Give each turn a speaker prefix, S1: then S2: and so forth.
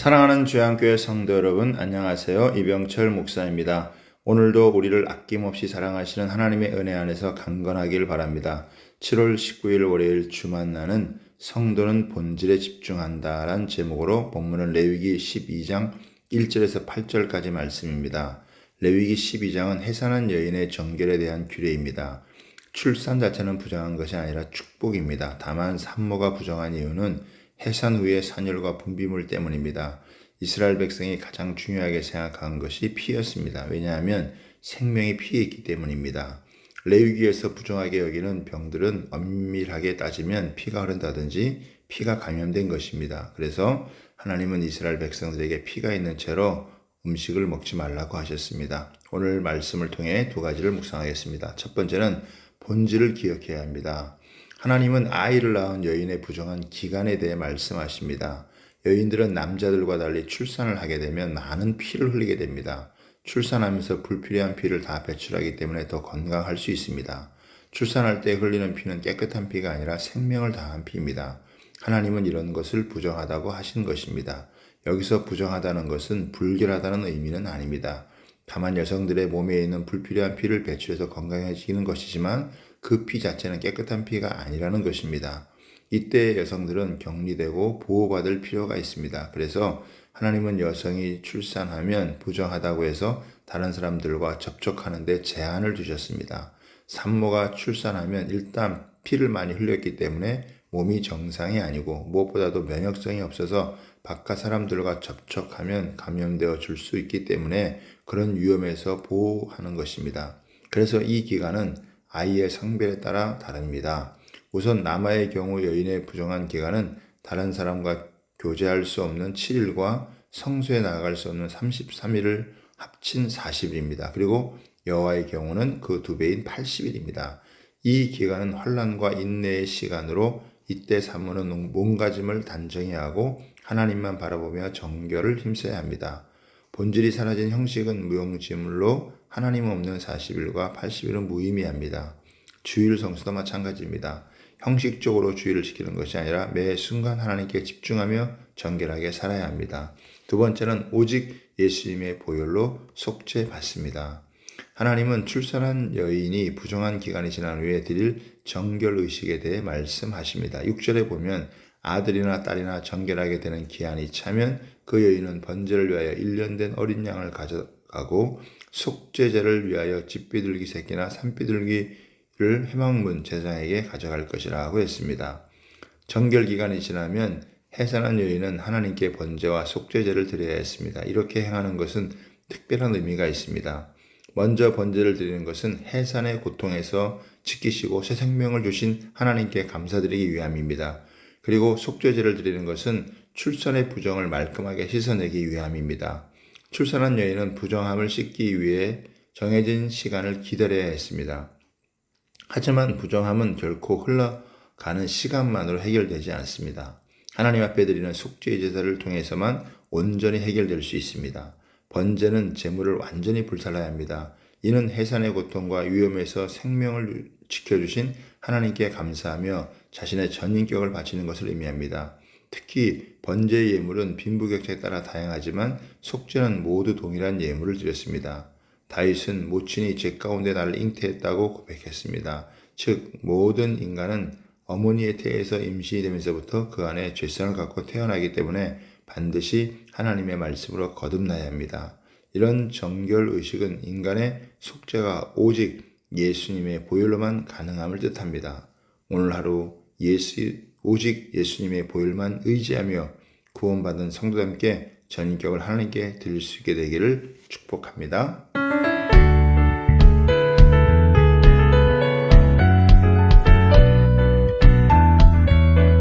S1: 사랑하는 주양교회 성도 여러분, 안녕하세요. 이병철 목사입니다. 오늘도 우리를 아낌없이 사랑하시는 하나님의 은혜 안에서 강건하길 바랍니다. 7월 19일 월요일 주 만나는 성도는 본질에 집중한다 라는 제목으로 본문은 레위기 12장 1절에서 8절까지 말씀입니다. 레위기 12장은 해산한 여인의 정결에 대한 규례입니다. 출산 자체는 부정한 것이 아니라 축복입니다. 다만 산모가 부정한 이유는 해산 후의 산혈과 분비물 때문입니다. 이스라엘 백성이 가장 중요하게 생각한 것이 피였습니다. 왜냐하면 생명이 피에 있기 때문입니다. 레위기에서 부정하게 여기는 병들은 엄밀하게 따지면 피가 흐른다든지 피가 감염된 것입니다. 그래서 하나님은 이스라엘 백성들에게 피가 있는 채로 음식을 먹지 말라고 하셨습니다. 오늘 말씀을 통해 두 가지를 묵상하겠습니다. 첫 번째는 본질을 기억해야 합니다. 하나님은 아이를 낳은 여인의 부정한 기간에 대해 말씀하십니다. 여인들은 남자들과 달리 출산을 하게 되면 많은 피를 흘리게 됩니다. 출산하면서 불필요한 피를 다 배출하기 때문에 더 건강할 수 있습니다. 출산할 때 흘리는 피는 깨끗한 피가 아니라 생명을 다한 피입니다. 하나님은 이런 것을 부정하다고 하신 것입니다. 여기서 부정하다는 것은 불결하다는 의미는 아닙니다. 다만 여성들의 몸에 있는 불필요한 피를 배출해서 건강해지는 것이지만 그 피 자체는 깨끗한 피가 아니라는 것입니다. 이때 여성들은 격리되고 보호받을 필요가 있습니다. 그래서 하나님은 여성이 출산하면 부정하다고 해서 다른 사람들과 접촉하는 데 제한을 두셨습니다. 산모가 출산하면 일단 피를 많이 흘렸기 때문에 몸이 정상이 아니고 무엇보다도 면역성이 없어서 바깥 사람들과 접촉하면 감염되어 줄 수 있기 때문에 그런 위험에서 보호하는 것입니다. 그래서 이 기간은 아이의 성별에 따라 다릅니다. 우선 남아의 경우 여인의 부정한 기간은 다른 사람과 교제할 수 없는 7일과 성소에 나아갈 수 없는 33일을 합친 40일입니다. 그리고 여호와의 경우는 그 2배인 80일입니다. 이 기간은 환난과 인내의 시간으로 이때 산모는 몸가짐을 단정히 하고 하나님만 바라보며 정결을 힘써야 합니다. 본질이 사라진 형식은 무용지물로 하나님 없는 40일과 80일은 무의미합니다. 주일 성수도 마찬가지입니다. 형식적으로 주일을 지키는 것이 아니라 매 순간 하나님께 집중하며 정결하게 살아야 합니다. 두 번째는 오직 예수님의 보혈로 속죄받습니다. 하나님은 출산한 여인이 부정한 기간이 지난 후에 드릴 정결의식에 대해 말씀하십니다. 6절에 보면 아들이나 딸이나 정결하게 되는 기한이 차면 그 여인은 번제를 위하여 1년 된 어린 양을 가져가고 속죄제를 위하여 집비둘기 새끼나 산비둘기를 회막문 제사장에게 가져갈 것이라고 했습니다. 정결기간이 지나면 해산한 여인은 하나님께 번제와 속죄제를 드려야 했습니다. 이렇게 행하는 것은 특별한 의미가 있습니다. 먼저 번제를 드리는 것은 해산의 고통에서 지키시고 새 생명을 주신 하나님께 감사드리기 위함입니다. 그리고 속죄제를 드리는 것은 출산의 부정을 말끔하게 씻어내기 위함입니다. 출산한 여인은 부정함을 씻기 위해 정해진 시간을 기다려야 했습니다. 하지만 부정함은 결코 흘러가는 시간만으로 해결되지 않습니다. 하나님 앞에 드리는 속죄 제사를 통해서만 온전히 해결될 수 있습니다. 번제는 제물을 완전히 불살라야 합니다. 이는 해산의 고통과 위험에서 생명을 지켜주신 하나님께 감사하며 자신의 전 인격을 바치는 것을 의미합니다. 특히 번제의 예물은 빈부격차에 따라 다양하지만 속죄는 모두 동일한 예물을 드렸습니다. 다윗은 모친이 제 가운데 나를 잉태했다고 고백했습니다. 즉 모든 인간은 어머니의 태에서 임신이 되면서부터 그 안에 죄성을 갖고 태어나기 때문에 반드시 하나님의 말씀으로 거듭나야 합니다. 이런 정결의식은 인간의 속죄가 오직 예수님의 보혈로만 가능함을 뜻합니다. 오늘 하루 오직 예수님의 보혈만 의지하며 구원받은 성도들께 전인격을 하나님께 드릴 수 있게 되기를 축복합니다.